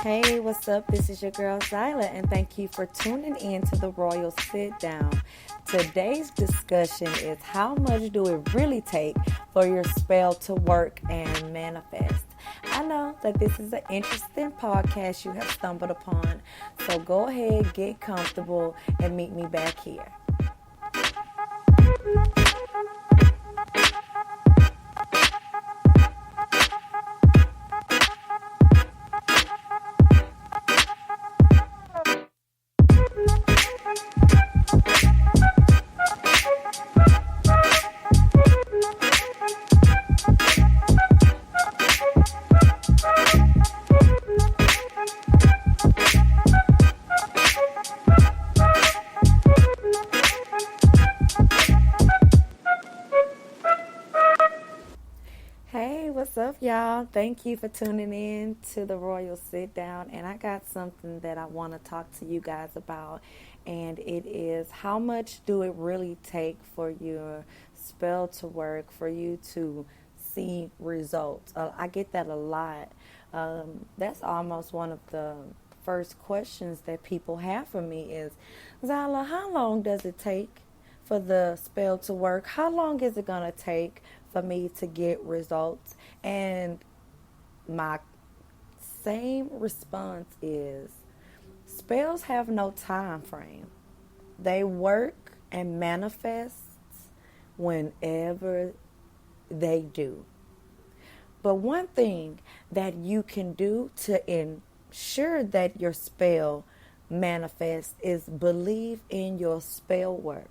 Hey, what's up? This is your girl Xyla, and thank you for tuning in to the Royal Sit Down. Today's discussion is how much do it really take for your spell to work and manifest? I know that this is an interesting podcast you have stumbled upon, so go ahead, get comfortable, and meet me back here. Hey, what's up, y'all? Thank you for tuning in to the Royal Sit Down. And I got something that I want to talk to you guys about. And it is how much do it really take for your spell to work, for you to see results? I get that a lot. That's almost one of the first questions that people have for me is, Zyla, how long does it take for the spell to work? How long is it going to take for me to get results? And my same response is spells have no time frame. They work and manifest whenever they do. But one thing that you can do to ensure that your spell manifests is believe in your spell work.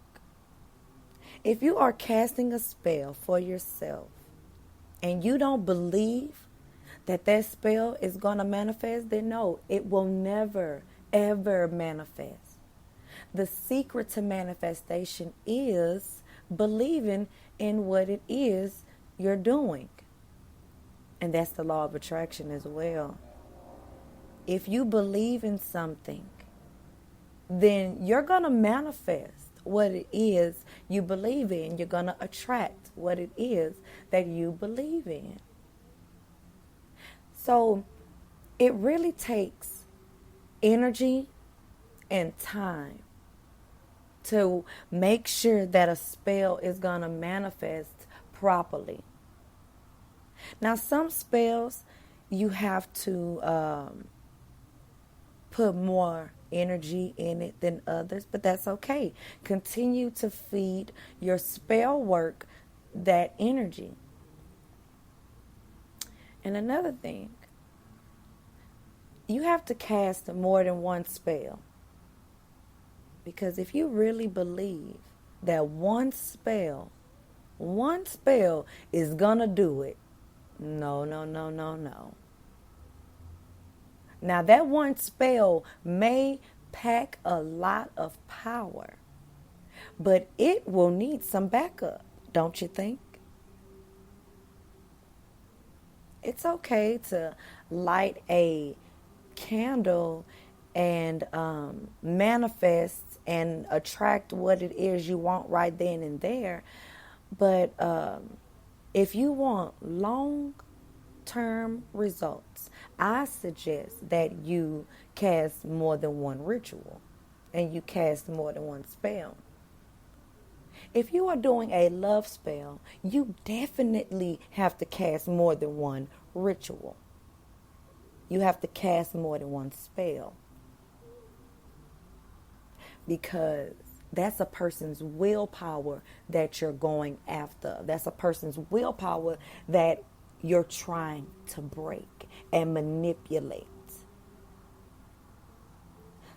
If you are casting a spell for yourself and you don't believe that that spell is going to manifest, then no, it will never, ever manifest. The secret to manifestation is believing in what it is you're doing. And that's the law of attraction as well. If you believe in something, then you're going to manifest what it is you believe in. You're going to attract what it is that you believe in. So it really takes energy and time to make sure that a spell is going to manifest properly. Now, some spells you have to put more energy in it than others, but that's okay. Continue to feed your spell work that energy. And another thing, you have to cast more than one spell. Because if you really believe that one spell is gonna do it, no. Now, that one spell may pack a lot of power, but it will need some backup, don't you think? It's okay to light a candle and manifest and attract what it is you want right then and there. But if you want long-term results, I suggest that you cast more than one ritual and you cast more than one spell. If you are doing a love spell, you definitely have to cast more than one ritual. You have to cast more than one spell. Because that's a person's willpower that you're going after. That's a person's willpower that you're trying to break and manipulate.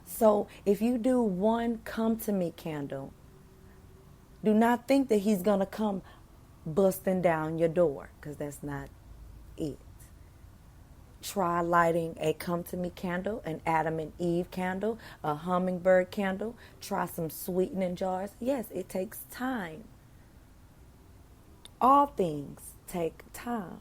So if you do one come to me candle, do not think that he's going to come busting down your door, because that's not it. Try lighting a come to me candle, an Adam and Eve candle, a hummingbird candle. Try some sweetening jars. Yes, it takes time. All things take time,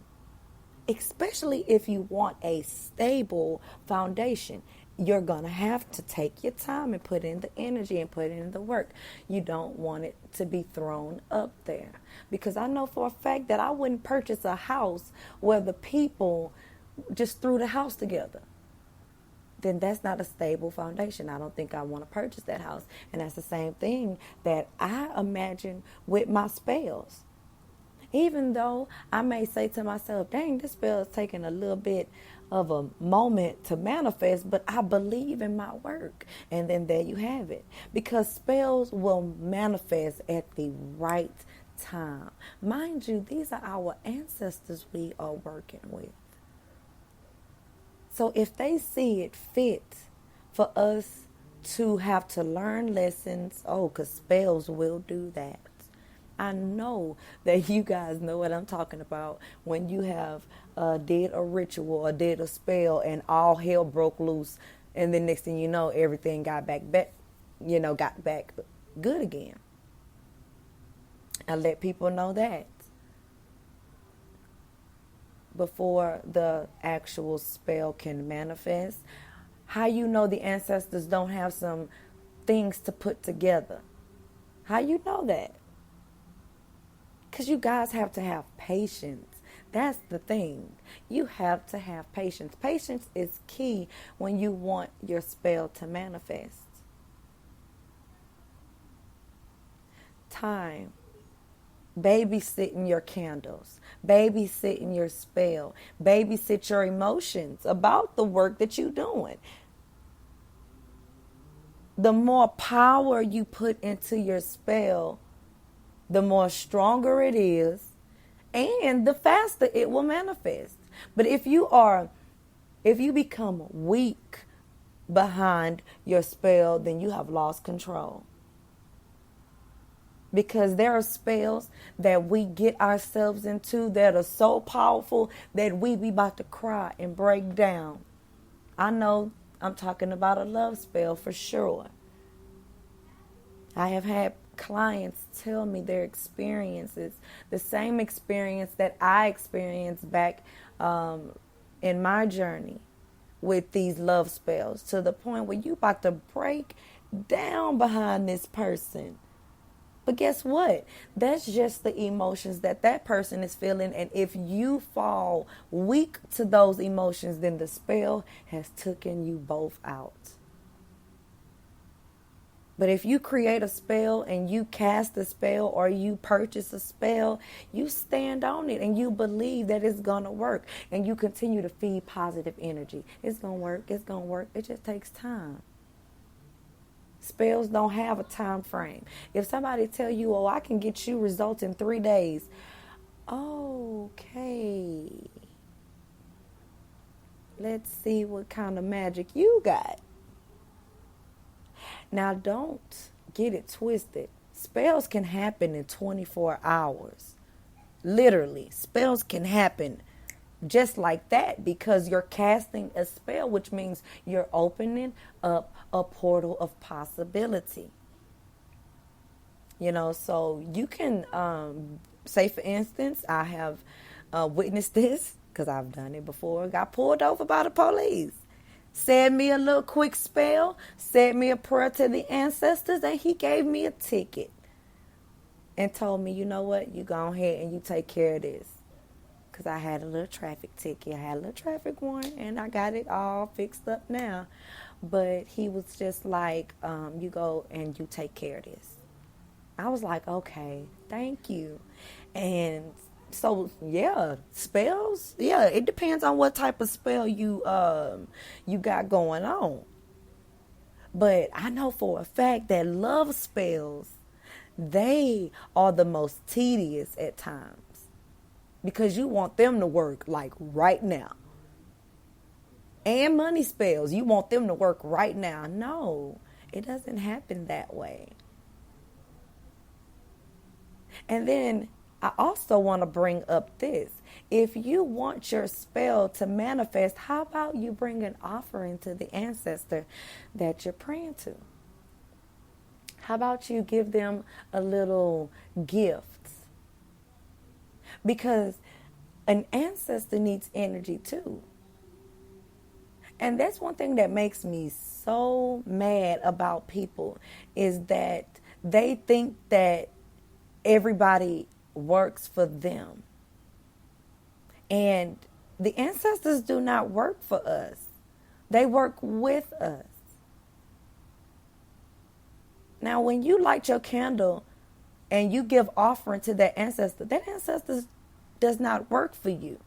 especially if you want a stable foundation. You're going to have to take your time and put in the energy and put in the work. You don't want it to be thrown up there. Because I know for a fact that I wouldn't purchase a house where the people just threw the house together. then that's not a stable foundation. I don't think I want to purchase that house. And that's the same thing that I imagine with my spells. Even though I may say to myself, dang, this spell is taking a little bit of a moment to manifest, but I believe in my work. And then there you have it. Because spells will manifest at the right time. Mind you, these are our ancestors we are working with. So if they see it fit for us to have to learn lessons, because spells will do that. I know that you guys know what I'm talking about when you have did a ritual or did a spell and all hell broke loose, and then next thing you know, everything got back good again. I let people know that before the actual spell can manifest. How you know the ancestors don't have some things to put together? How you know that? Because you guys have to have patience. That's the thing. You have to have patience. Patience is key when you want your spell to manifest. Time. Babysitting your candles. Babysitting your spell. Babysit your emotions about the work that you're doing. The more power you put into your spell, the more stronger it is, and the faster it will manifest. But if you become weak behind your spell, then you have lost control. Because there are spells that we get ourselves into that are so powerful that we be about to cry and break down. I know I'm talking about a love spell for sure. I have had clients tell me their experiences, the same experience that I experienced back in my journey with these love spells, to the point where you about to break down behind this person. But guess what? That's just the emotions that person is feeling. And if you fall weak to those emotions, then the spell has taken you both out. But if you create a spell and you cast a spell or you purchase a spell, you stand on it and you believe that it's going to work. And you continue to feed positive energy. It's going to work. It's going to work. It just takes time. Spells don't have a time frame. If somebody tell you, oh, I can get you results in 3 days. Okay. Let's see what kind of magic you got. Now, don't get it twisted. Spells can happen in 24 hours. Literally, spells can happen just like that because you're casting a spell, which means you're opening up a portal of possibility. So you can say, for instance, I have witnessed this because I've done it before. Got pulled over by the police. Said me a little quick spell, said me a prayer to the ancestors, and he gave me a ticket and told me, you know what, you go ahead and you take care of this. Because I had a little traffic ticket, I had a little traffic warrant, and I got it all fixed up now. But he was just like, you go and you take care of this. I was like, okay, thank you. And so, yeah, spells, yeah, it depends on what type of spell you got going on. But I know for a fact that love spells, they are the most tedious at times because you want them to work like right now. And money spells, you want them to work right now. No, it doesn't happen that way. And then I also want to bring up this. If you want your spell to manifest, how about you bring an offering to the ancestor that you're praying to? How about you give them a little gift? Because an ancestor needs energy too. And that's one thing that makes me so mad about people is that they think that everybody works for them. And the ancestors do not work for us. They work with us. Now, when you light your candle and you give offering to that ancestor does not work for you.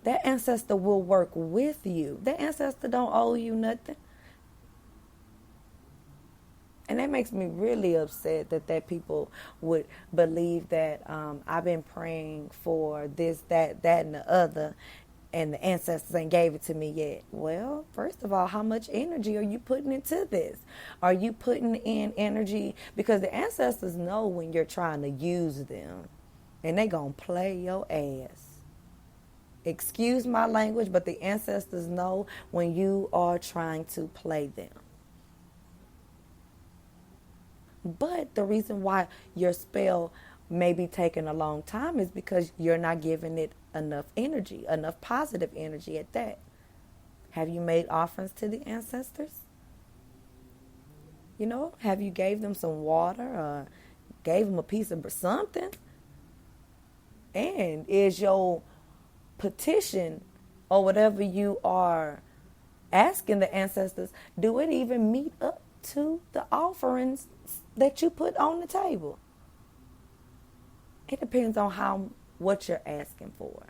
That ancestor will work with you. That ancestor don't owe you nothing. And that makes me really upset that people would believe that I've been praying for this, that, and the other, and the ancestors ain't gave it to me yet. Well, first of all, how much energy are you putting into this? Are you putting in energy? Because the ancestors know when you're trying to use them, and they gonna play your ass. Excuse my language, but the ancestors know when you are trying to play them. But the reason why your spell may be taking a long time is because you're not giving it enough energy, enough positive energy at that. Have you made offerings to the ancestors? You know, have you gave them some water or gave them a piece of something? And is your petition or whatever you are asking the ancestors, do it even meet up to the offerings that you put on the table? It depends on what you're asking for.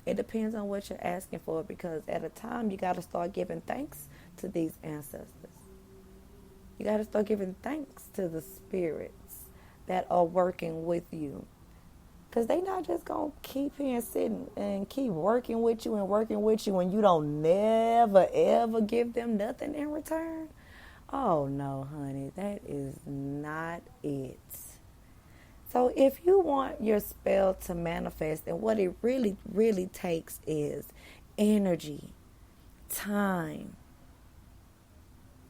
It depends on what you're asking for, because at a time you got to start giving thanks to these ancestors. You got to start giving thanks to the spirits that are working with you. Because they not just going to keep here and sitting and keep working with you and you don't never, ever give them nothing in return. Oh, no, honey, that is not it. So if you want your spell to manifest, and what it really, really takes is energy, time.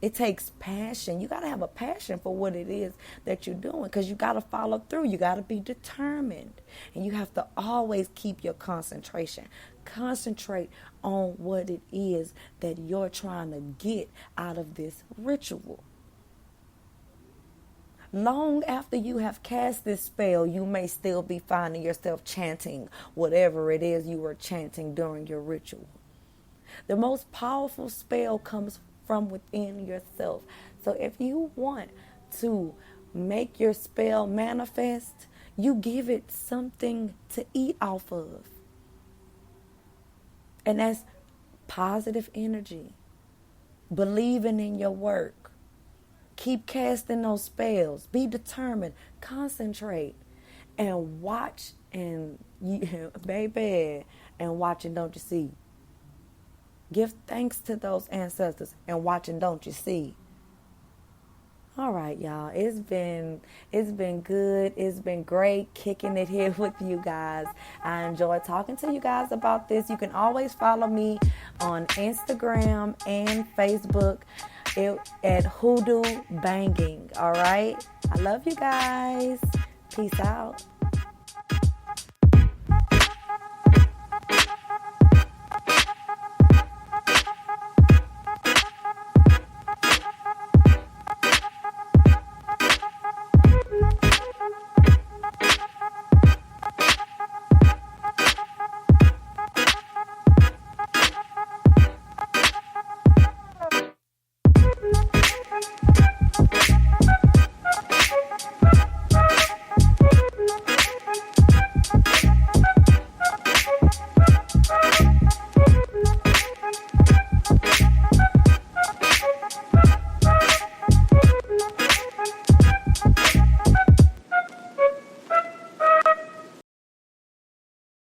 It takes passion. You got to have a passion for what it is that you're doing, because you got to follow through. You got to be determined. And you have to always keep your concentration. Concentrate on what it is that you're trying to get out of this ritual. Long after you have cast this spell, you may still be finding yourself chanting whatever it is you were chanting during your ritual. The most powerful spell comes from within yourself. So if you want to make your spell manifest, you give it something to eat off of. And that's positive energy, believing in your work. Keep casting those spells. Be determined. Concentrate. And watch and watch and don't you see. Give thanks to those ancestors and watch and don't you see. All right, y'all. It's been good. It's been great kicking it here with you guys. I enjoy talking to you guys about this. You can always follow me on Instagram and Facebook at Hoodoo Banging. All right. I love you guys. Peace out.